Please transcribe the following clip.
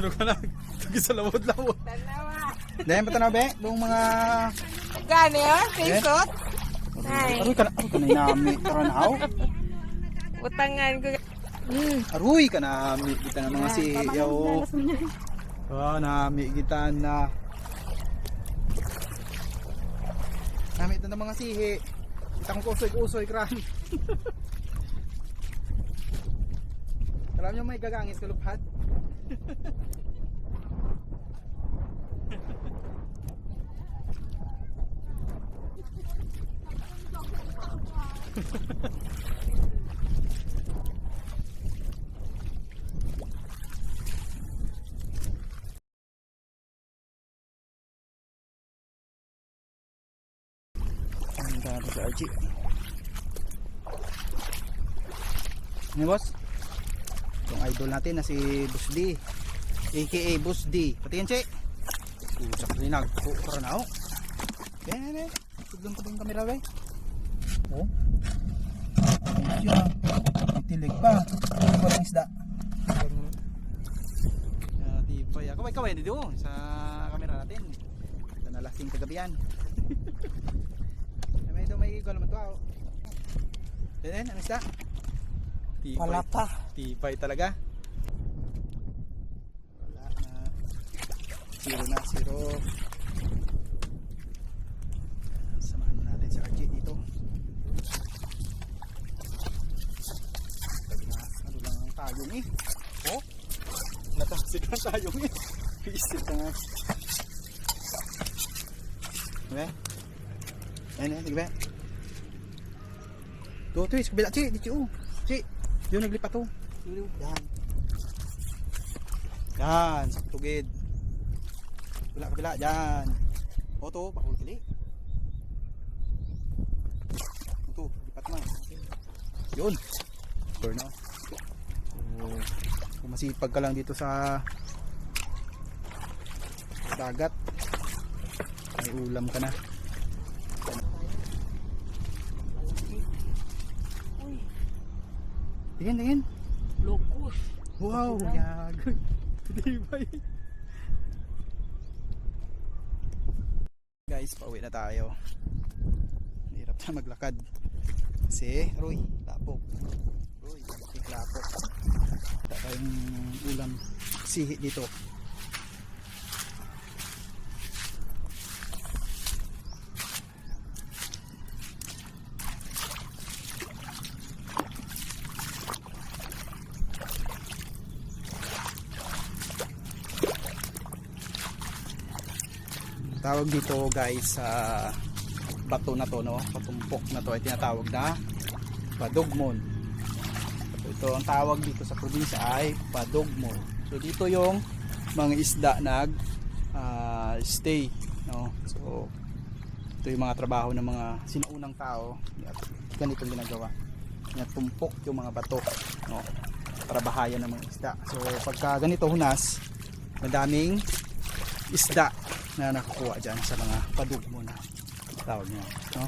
Ano ka na? Tugi sa lawod-lawod. Tanawa. Dahil patanaw be, yung mga... Gani oh, pisot. Ay. Aruy ka na inami. Karanaw. Utangan ko. Aruy ka na ami. Kita na mga siyaw. Nami kita na. Nami ito na mga sihi. Kita kong kusoy-kusoy kran. Alam nyo may gagangis kalupad. Ang dami sa RG. Ano boss? Itong idol natin na si Boss D, aka Boss D. Patingin che. Usak linag. Para na ako. Yan. Tignan ko din yung camera guys. Oh. Tilig pa. Walang isda. Tibay. Kaway dito sa camera natin. Ito na lasting kagabihan. May igual naman ito ako. Yan, ano isda? Wala pa. Tibay talaga. Wala na. Zero. Samahan mo natin si RJ dito. Ano lang ang tayong eh. Oh? Natasid ang tayong eh. Isip ka nga. Diba? Ayan, diba? Tuh, kabila, Ci. Di, Ci. Ci. Yun, naglipat to. Yan, saktugid. Kabila, dyan. O to, pakul kili. Ito, lipat na. Yun. Burn na. So, kung masipag ka lang dito sa dagat, may ulam ka na. Tingin. Lukus. Wow, yag. Tibay. Guys, pauwi na tayo. Hirap na maglakad. Kasi, Roy, lapok. Roy, lapok. Wala tayong ulam sihi dito. Tawag dito guys sa bato na to, no? Patumpok na to ay tinatawag na Padugmon. Ito ang tawag dito sa probinsya ay Padugmon. So dito yung mga isda nag stay, no? So ito yung mga trabaho ng mga sinuunang tao. Ganito ginagawa. Tumpok yung mga bato, no? Para bahayan ng mga isda. So pagka ganito hunas, madaming isda na nakukuha dyan sa mga padugmon na tawag niya, no?